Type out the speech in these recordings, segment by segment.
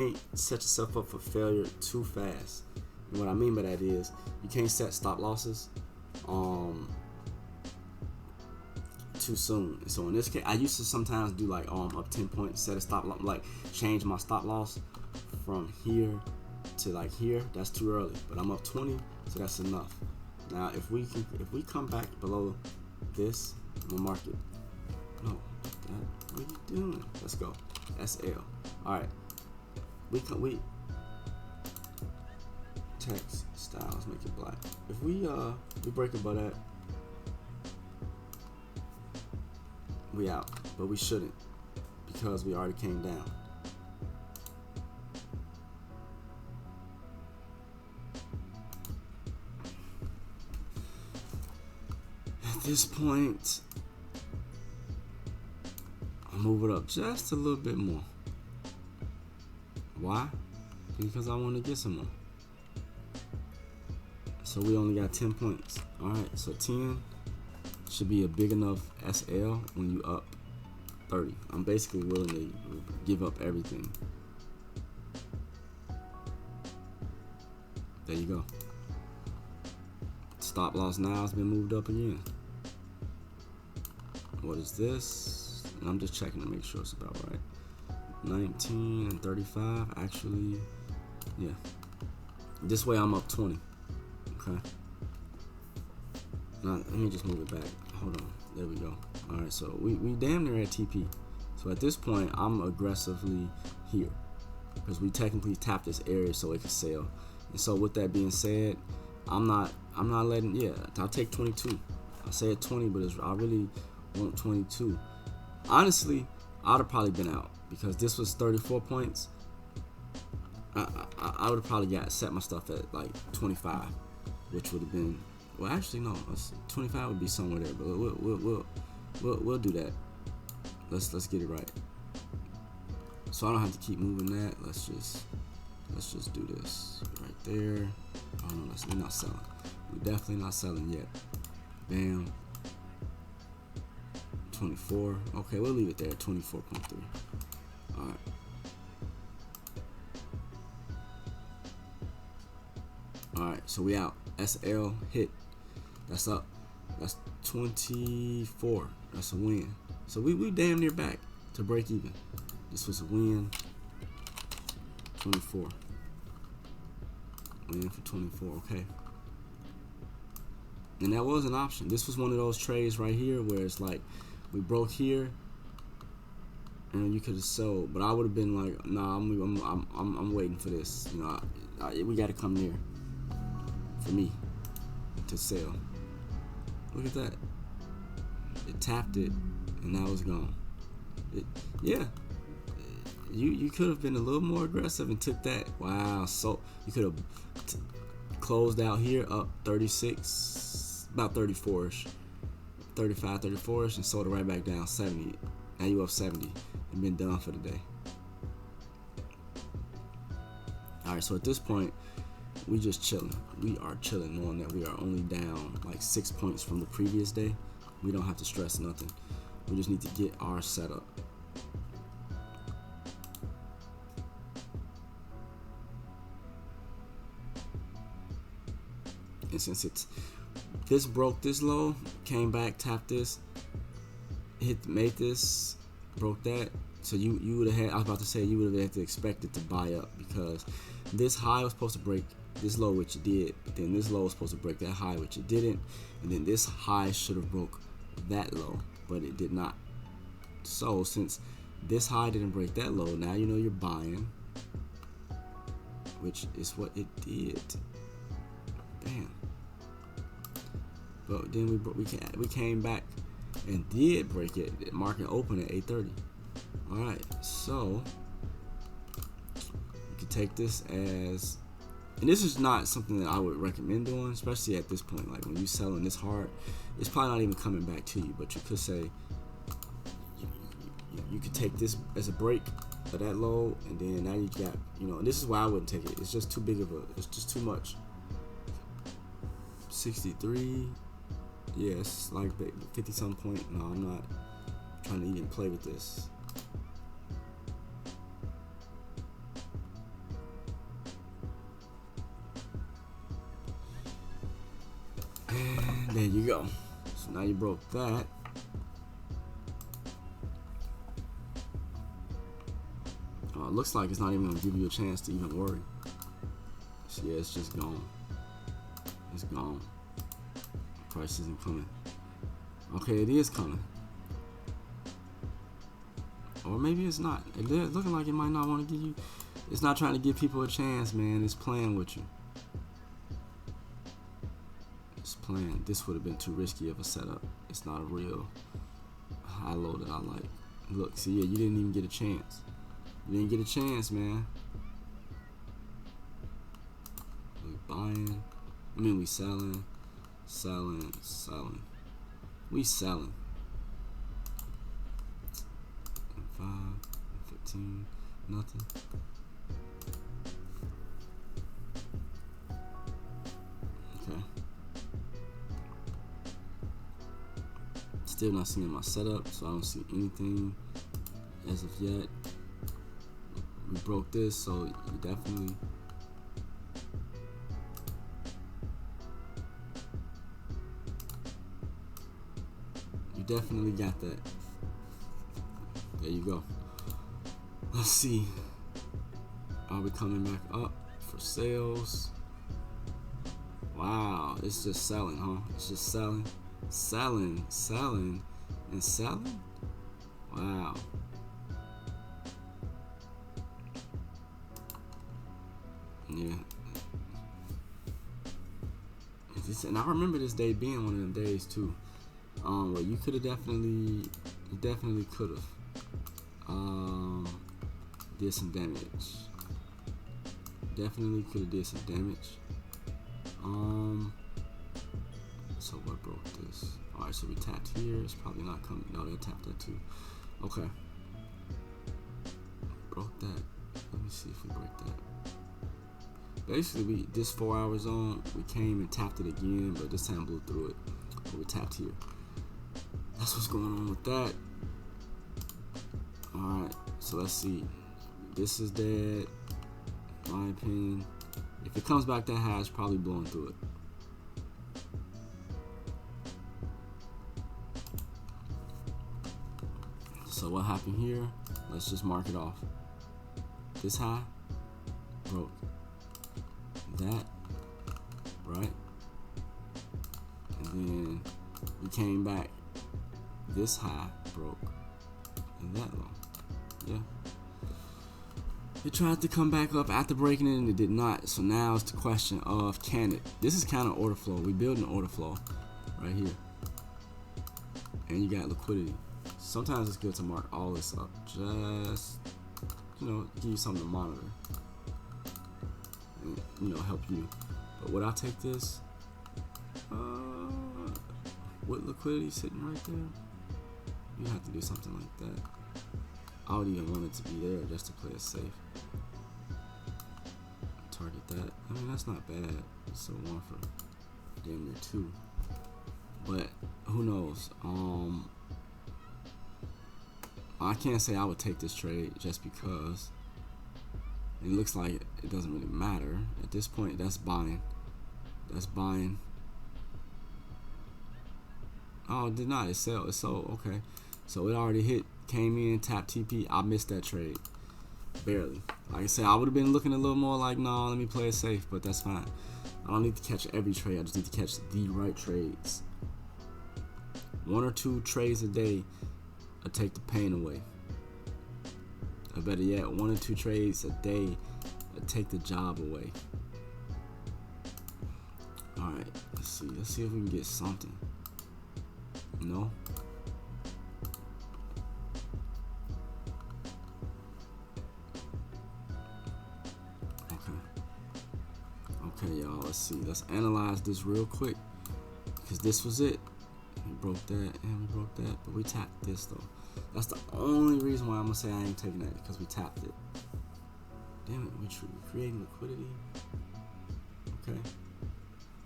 can't set yourself up for failure too fast. And what I mean by that is you can't set stop losses too soon. So in this case, I used to sometimes do like up 10 points, set a stop loss, like change my stop loss from here to like here. That's too early, but I'm up 20, so that's enough. Now if we come back below this, I'm gonna mark it. No, what are you doing? Let's go. SL. All right. We text styles, make it black. If we break above that, we out. But we shouldn't, because we already came down. At this point, I'll move it up just a little bit more. Why? Because I want to get some more. So we only got 10 points. Alright, so 10 should be a big enough SL when you up 30. I'm basically willing to give up everything. There you go. Stop loss now has been moved up again. What is this? And I'm just checking to make sure it's about right. 19 and 35, actually, yeah. This way I'm up 20. Okay. Now let me just move it back. Hold on. There we go. All right. So we damn near at TP. So at this point, I'm aggressively here because we technically tapped this area so it could sell. And so with that being said, I'm not letting. Yeah, I'll take 22. I said 20, but I really want 22. Honestly, I'd have probably been out because this was 34 points. I would have probably set my stuff at like 25, which would have been, well, actually no, 25 would be somewhere there, but we'll do that. Let's get it right. So I don't have to keep moving that. Let's just do this right there. Oh no, we're not selling. We're definitely not selling yet. Bam. 24. Okay, we'll leave it there. 24.3. All right. All right, so we out. SL hit. That's up. That's 24. That's a win. So we damn near back to break even. This was a win. 24. Win for 24. Okay. And that was an option. This was one of those trades right here where it's like we broke here, and you could have sold, but I would have been like, nah, I'm waiting for this. You know, we got to come near for me to sell. Look at that. It tapped it, and now it's gone. Yeah. You could have been a little more aggressive and took that. Wow. So you could have closed out here up 36, about 34ish. 35, 34ish, and sold it right back down 70. Now you up 70 and been done for the day. All right, so at this point, we just chilling. We are chilling, knowing that we are only down like 6 points from the previous day. We don't have to stress nothing. We just need to get our setup. And since this broke this low, came back, tapped this, made this, broke that. So you would have had, I was about to say, you would have had to expect it to buy up, because this high was supposed to break this low, which it did, but then this low was supposed to break that high, which it didn't, and then this high should have broke that low, but it did not. So since this high didn't break that low, now you know you're buying, which is what it did. Damn. But then we came back and did break it. The market opened at 8:30. All right, so you can take this as, and this is not something that I would recommend doing, especially at this point. Like when you selling this hard, it's probably not even coming back to you. But you could say you could take this as a break of that low, and then now you got, you know. And this is why I wouldn't take it. It's just too big of a. It's just too much. 63. Yeah, it's like 50-some point. No, I'm not trying to even play with this. There you go. So now you broke that. It looks like it's not even gonna give you a chance to even worry. So yeah, it's just gone. It's gone. Price isn't coming. Okay, it is coming. Or maybe it's not. It's looking like it might not want to give you. It's not trying to give people a chance, man. It's playing with you. It's playing. This would have been too risky of a setup. It's not a real high low that I like. Look, see, yeah, you didn't even get a chance. You didn't get a chance, man. We buying. I mean, we selling. Selling. We selling. 5, 15, nothing. Okay. Still not seeing my setup, so I don't see anything as of yet. We broke this, so you definitely got that. There you go. Let's see. Are we coming back up for sales? Wow, it's just selling, huh? It's just selling, selling, selling, and selling. Wow. Yeah. And I remember this day being one of them days too. Well, you could have definitely could have did some damage. Definitely could have did some damage. So what broke this? All right, so we tapped here. It's probably not coming. No, they tapped that too. Okay. Broke that. Let me see if we break that. Basically, this 4 hour zone, we came and tapped it again, but this time blew through it. But we tapped here. That's what's going on with that. Alright, so let's see. This is dead, in my opinion. If it comes back that high, it's probably blowing through it. So what happened here? Let's just mark it off. This high broke that, right? And then we came back. This high broke and that low. Yeah. It tried to come back up after breaking it and it did not. So now it's the question of, can it? This is kind of order flow. We build an order flow right here. And you got liquidity. Sometimes it's good to mark all this up. Just, give you something to monitor. And, help you. But would I take this? With liquidity sitting right there? You have to do something like that. I would even want it to be there just to play it safe. Target that. I mean, that's not bad. So 1 for damn near 2. But who knows? I can't say I would take this trade just because it looks like it doesn't really matter. At this point, that's buying. That's buying. Oh, it did not. It sold. It sold. Okay. So it already hit, came in, tapped TP. I missed that trade. Barely. Like I said, I would have been looking a little more like, nah, let me play it safe, but that's fine. I don't need to catch every trade. I just need to catch the right trades. 1 or 2 trades a day will take the pain away. Or better yet, 1 or 2 trades a day will take the job away. Alright, let's see. Let's see if we can get something. No? Okay, y'all, let's see. Let's analyze this real quick. Because this was it. We broke that and we broke that. But we tapped this, though. That's the only reason why I'm going to say I ain't taking that. Because we tapped it. Damn it, we creating liquidity. Okay.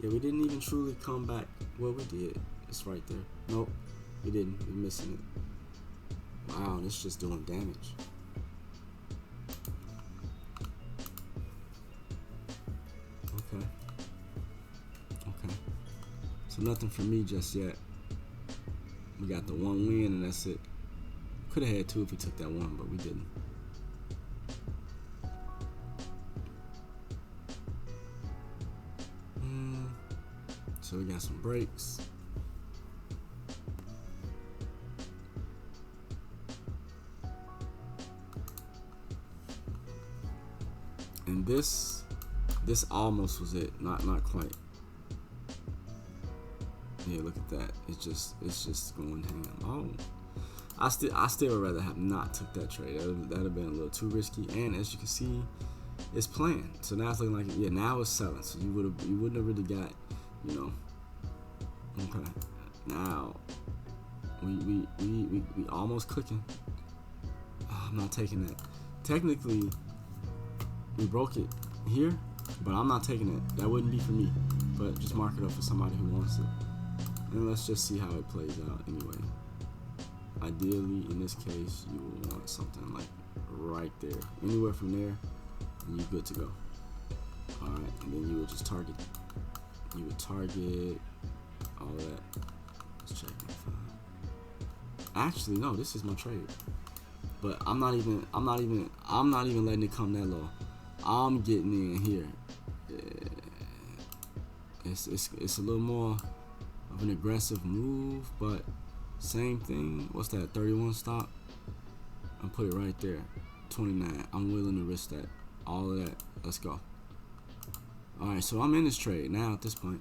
Yeah, we didn't even truly come back. Well, we did. It's right there. Nope, we didn't. We're missing it. Wow, this just doing damage. Okay. So nothing for me just yet. We got the one win and that's it. Could have had two if we took that one, but we didn't. So we got some breaks. And this almost was it. Not quite. Yeah, look at that. It's just going ham. Oh, I still would rather have not took that trade. That'd have been a little too risky. And as you can see, it's playing. So now it's looking like, yeah, now it's selling. So you wouldn't have really got, you know. Okay. Now we almost clicking. Oh, I'm not taking that. Technically, we broke it here, but I'm not taking it. That wouldn't be for me. But just mark it up for somebody who wants it. And let's just see how it plays out anyway. Ideally, in this case, you will want something like right there. Anywhere from there, and you're good to go. Alright, and then you would just target. You would target all that. Let's check and find. Actually, no, this is my trade. But I'm not even letting it come that low. I'm getting in here. It's a little more of an aggressive move, but same thing. What's that? 31 stop. And put it right there. 29. I'm willing to risk that. All of that. Let's go. All right, so I'm in this trade now at this point.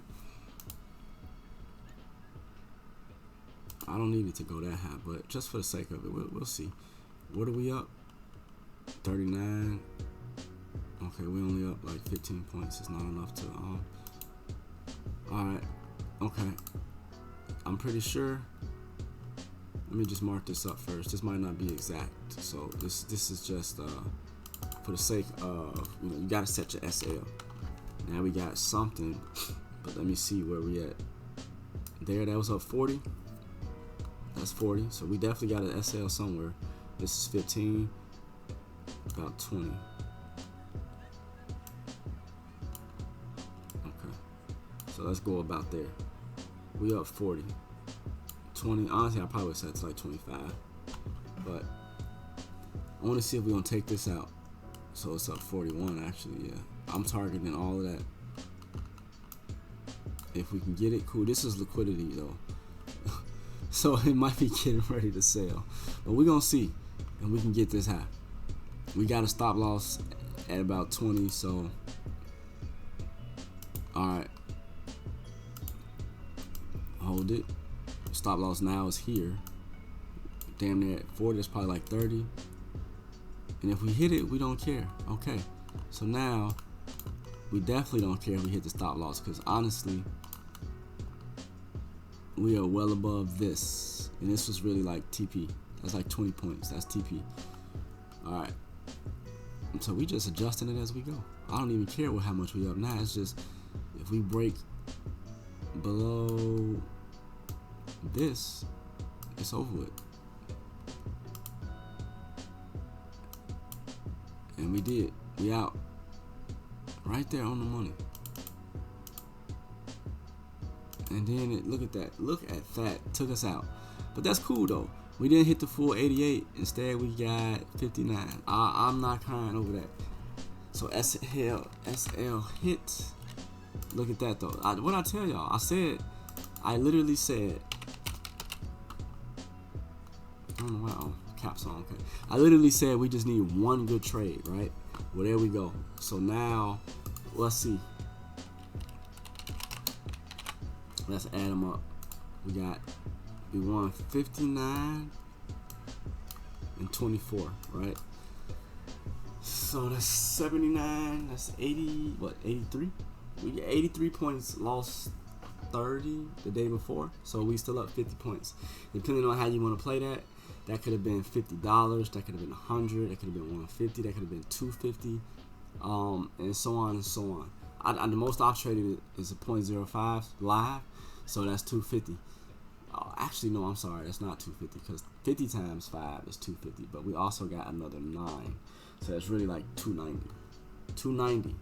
I don't need it to go that high, but just for the sake of it, we'll see. What are we up? 39. Okay, we only up like 15 points. It's not enough to alright. Okay. I'm pretty sure. Let me just mark this up first. This might not be exact. So this is just for the sake of, you know, you gotta set your SL. Now we got something, but let me see where we at. There, that was up 40. That's 40. So we definitely got an SL somewhere. This is 15. About 20. Okay. So let's go about there. We up 40. 20. Honestly, I probably would set to like 25. But I want to see if we're going to take this out. So it's up 41 actually, yeah. I'm targeting all of that. If we can get it, cool. This is liquidity though. So it might be getting ready to sell. But we're going to see. And we can get this high. We got a stop loss at about 20, so. Alright. Hold it. Stop loss now is here. Damn near at 40, that's probably like 30. And if we hit it, we don't care. Okay. So now, we definitely don't care if we hit the stop loss, because honestly, we are well above this. And this was really like TP. That's like 20 points. That's TP. Alright. So we just adjusting it as we go. I don't even care how much we up now. It's just if we break below this, it's over with. And we did. We out. Right there on the money. And then look at that. Look at that. Took us out. But that's cool though. We didn't hit the full 88. Instead, we got 59. I'm not crying over that. So SL hit. Look at that though. What I tell y'all? I literally said. I don't know why. Caps on. Okay. I literally said we just need one good trade, right? Well, there we go. So now, let's see. Let's add them up. We won 59 and 24, right? So that's 79. That's 80. What? 83. We get 83 points. Lost 30 the day before. So we still up 50 points. Depending on how you want to play that. That could have been $50. That could have been 100. That could have been 150. That could have been 250. And so on and so on. The most I've traded is a 0.05 live. So that's 250. Actually, no, I'm sorry. That's not 250 because 50 times 5 is 250. But we also got another 9. So that's really like 290. 290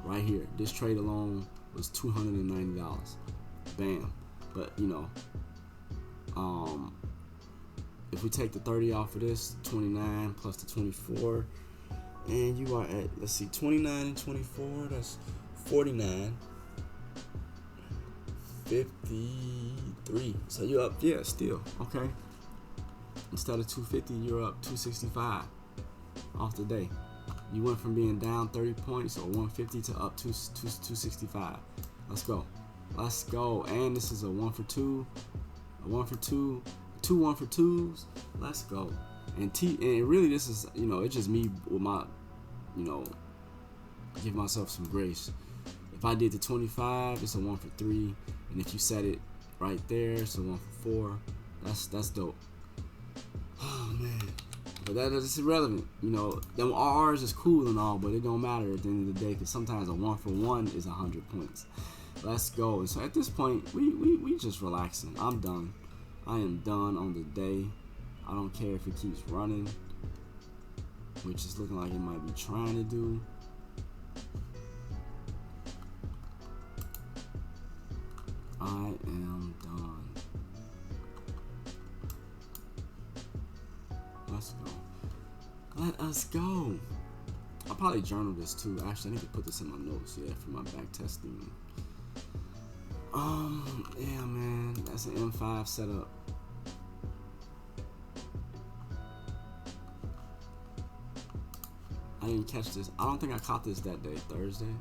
right here. This trade alone was $290. Bam. But you know, if we take the 30 off of this, 29 plus the 24, and you are at, let's see, 29 and 24, that's 49, 53. So you're up, yeah, still, okay. Instead of 250, you're up 265 off the day. You went from being down 30 points or 150 to up 265. Let's go. Let's go. And this is a 1 for 2, a 1 for 2, 2 1 for 2s. Let's go. And really this is, you know, it's just me with my, you know, give myself some grace. If I did the 25, it's a 1 for 3, and if you set it right there, it's a 1 for 4. That's dope. Oh man, but that's irrelevant. You know, them RRs is cool and all, but it don't matter at the end of the day, because sometimes a 1 for 1 is 100 points. Let's go. And so at this point, we just relaxing. I'm done. I am done on the day. I don't care if it keeps running, which is looking like it might be trying to do. I am done. Let's go. Let us go. I'll probably journal this too. Actually, I need to put this in my notes, yeah, for my back testing. Yeah, man, that's an M5 setup. I didn't catch this. I don't think I caught this that day, Thursday.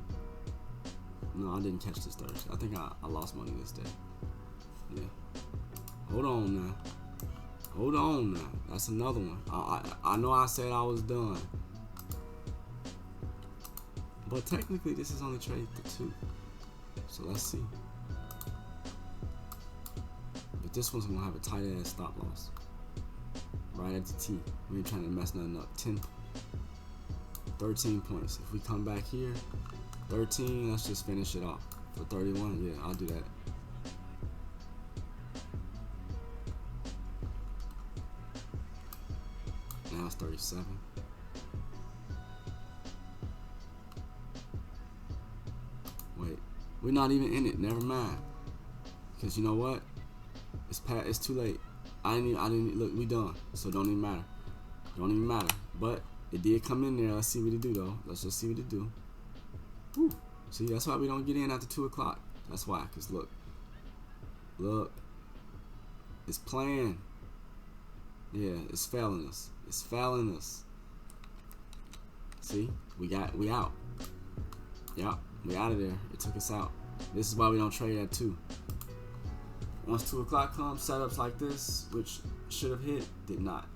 No, I didn't catch this Thursday. I think I lost money this day. Yeah. Hold on now. Hold on now. That's another one. I know I said I was done. But technically, this is only trade for 2. So let's see. But this one's gonna have a tight ass stop loss. Right at the T. We ain't trying to mess nothing up. 13 points. If we come back here, 13, let's just finish it off. For 31, yeah, I'll do that. Now it's 37. Wait, we're not even in it. Never mind. Because you know what? It's too late. I didn't look. We done. So don't even matter. Don't even matter. But it did come in there. Let's see what it do though. Let's just see what it do. Whew. See, that's why we don't get in after 2 o'clock. That's why. Cause look, it's playing. Yeah, it's failing us. It's failing us. See, we out. Yep, we out of there. It took us out. This is why we don't trade at 2. Once 2 o'clock comes, setups like this, which should have hit, did not.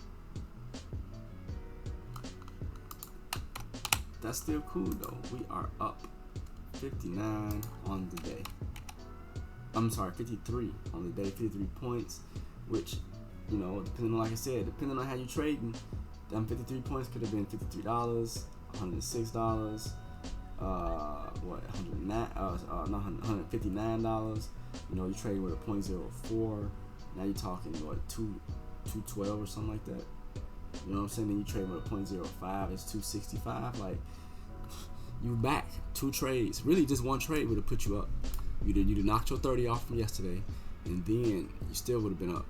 That's still cool though. We are up 59 on the day. I'm sorry, 53 on the day, 53 points, which, you know, depending on, like I said, depending on how you trading, them 53 points could have been $53, $106, what, $159. You know, you trade with a 0.04. Now you're talking what, 212 or something like that. You know what I'm saying? Then you trade with a 0.05, it's 265. Like, you back 2 trades. Really, just 1 trade would have put you up. You'd have knocked your 30 off from yesterday, and then you still would have been up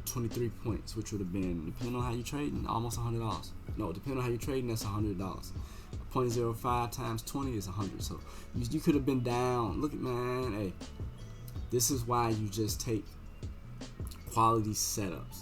23 points, which would have been, depending on how you trading, almost $100. No, depending on how you trading, that's $100. 0.05 times 20 is 100. So you could have been down. Look at, man, hey, this is why you just take quality setups.